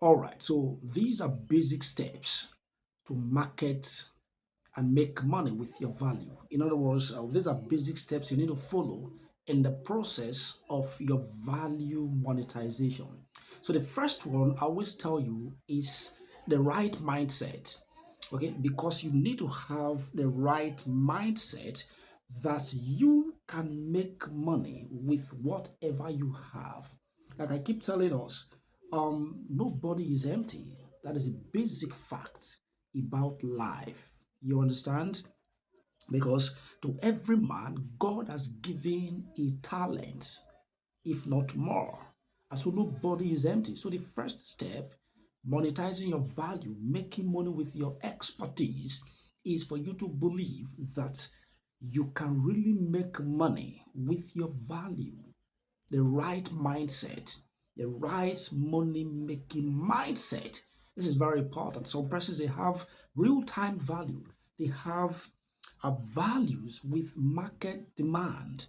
All right, so these are basic steps to market and make money with your value. In other words, these are basic steps you need to follow in the process of your value monetization. So the first one I always tell you is the right mindset. Okay, because you need to have the right mindset that you can make money with whatever you have. Like I keep telling us, nobody is empty. That is a basic fact about life. You understand? Because to every man, God has given a talent, if not more. And so nobody is empty. So the first step, monetizing your value, making money with your expertise, is for you to believe that you can really make money with your value. The right mindset, the right money making mindset. This is very important. Some persons they have real time value. They have values with market demand,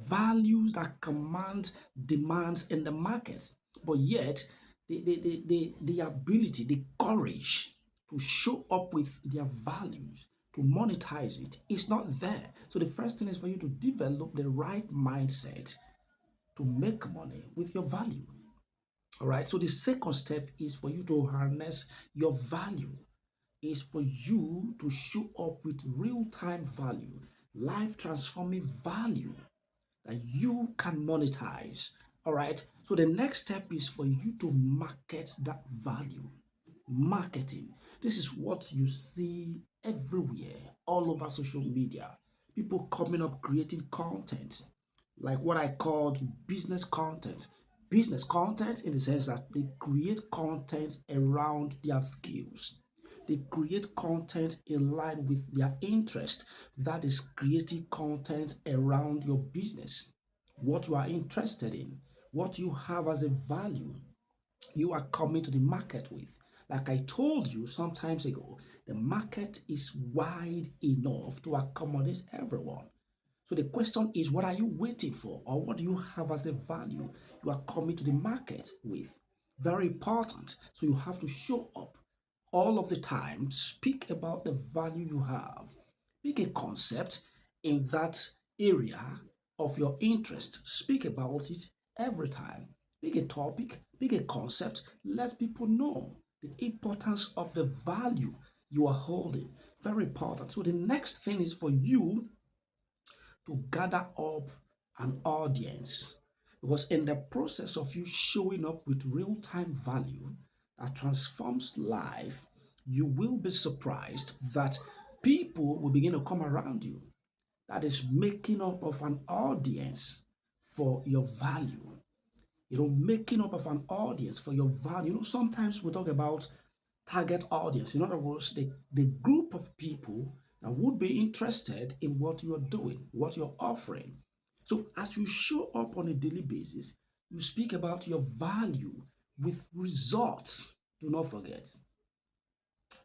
values that command demands in the market, but yet the ability, the courage to show up with their values, to monetize it is not there. So the first thing is for you to develop the right mindset to make money with your value. All right. So the second step is for you to harness your value, is for you to show up with real time value, life transforming value that you can monetize. All right. So the next step is for you to market that value. Marketing. This is what you see everywhere, all over social media. People coming up creating content, like what I called business content. Business content in the sense that they create content around their skills. They create content in line with their interest. That is creating content around your business, what you are interested in, what you have as a value you are coming to the market with. Like I told you some times ago, the market is wide enough to accommodate everyone. So the question is, what are you waiting for, or what do you have as a value you are coming to the market with? Very important. So you have to show up all of the time, speak about the value you have, pick a concept in that area of your interest, speak about it every time. Pick a topic, pick a concept, let people know the importance of the value you are holding. Very important. So the next thing is for you to gather up an audience. Because in the process of you showing up with real time value that transforms life, you will be surprised that people will begin to come around you. That is making up of an audience for your value. Making up of an audience for your value. Sometimes we talk about target audience. In other words, the group of people that would be interested in what you're doing, what you're offering. So as you show up on a daily basis, you speak about your value with results. Do not forget,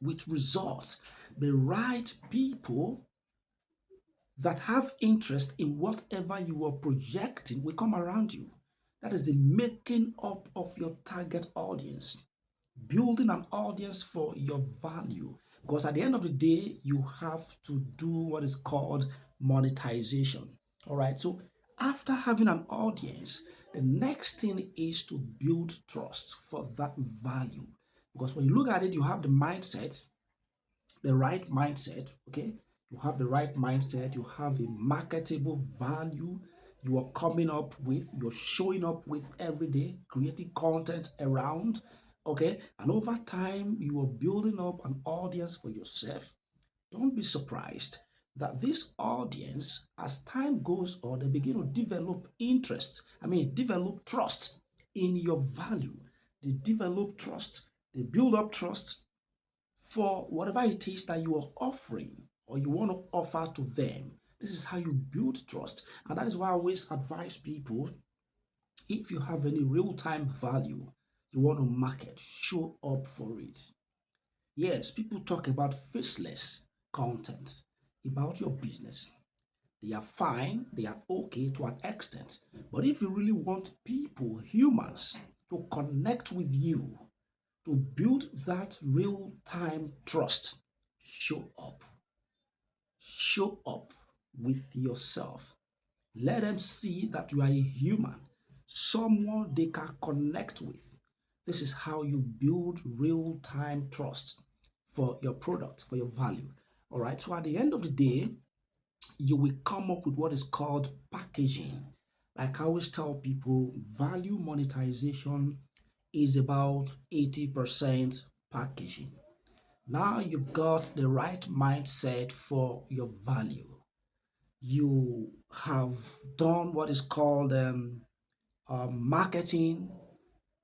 with results. The right people that have interest in whatever you are projecting will come around you. That is the making up of your target audience, building an audience for your value. Because at the end of the day, you have to do what is called monetization. All right. So after having an audience, the next thing is to build trust for that value. Because when you look at it, you have the mindset, the right mindset, okay? You have the right mindset, you have a marketable value you are coming up with, you're showing up with every day, creating content around, okay? And over time, you are building up an audience for yourself. Don't be surprised that this audience, as time goes on, they begin to develop interest. Develop trust in your value. They develop trust. They build up trust for whatever it is that you are offering or you want to offer to them. This is how you build trust. And that is why I always advise people, if you have any real time value you want to market, show up for it. Yes, people talk about faceless content about your business. They are fine, they are okay to an extent. But if you really want people, humans, to connect with you, To build that real time trust, show up. Show up with yourself. Let them see that you are a human, someone they can connect with. This is how you build real time trust for your product, for your value. All right. So at the end of the day, you will come up with what is called packaging. Like I always tell people, value monetization is about 80% packaging. Now you've got the right mindset for your value. You have done what is called marketing,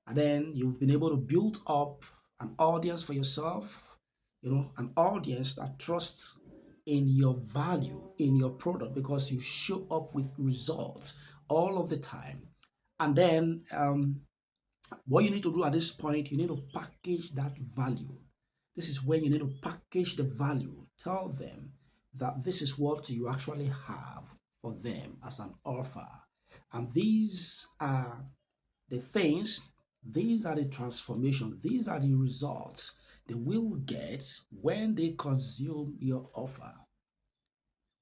and then you've been able to build up an audience for yourself, an audience that trusts in your value, in your product, because you show up with results all of the time. And then what you need to do at this point, you need to package that value. This is when you need to package the value. Tell them that this is what you actually have for them as an offer. And these are the things, these are the transformation, these are the results they will get when they consume your offer,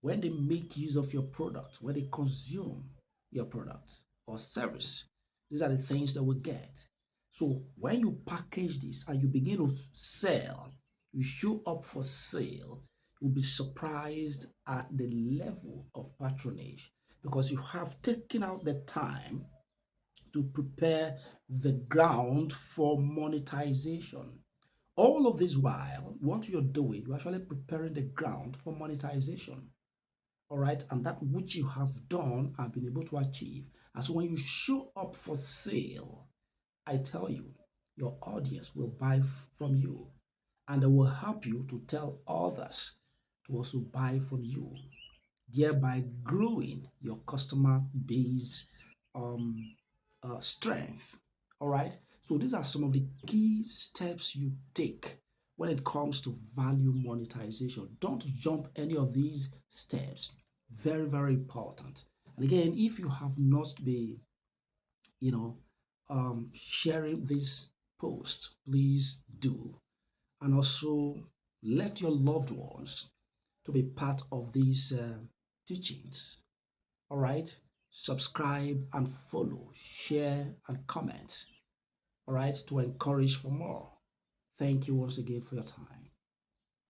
when they make use of your product, when they consume your product or service. These are the things that we get. So when you package this and you begin to sell, you show up for sale, you'll be surprised at the level of patronage because you have taken out the time to prepare the ground for monetization. All of this while, what you're doing, you're actually preparing the ground for monetization. All right, and that which you have done and been able to achieve. And so when you show up for sale, I tell you, your audience will buy from you and they will help you to tell others to also buy from you, thereby growing your customer base um, strength. All right. So these are some of the key steps you take when it comes to value monetization. Don't jump any of these steps. Very, very important. And again, if you have not been, you know, sharing this post, please do. And also let your loved ones to be part of these teachings. All right. Subscribe and follow, share and comment. All right. To encourage for more. Thank you once again for your time.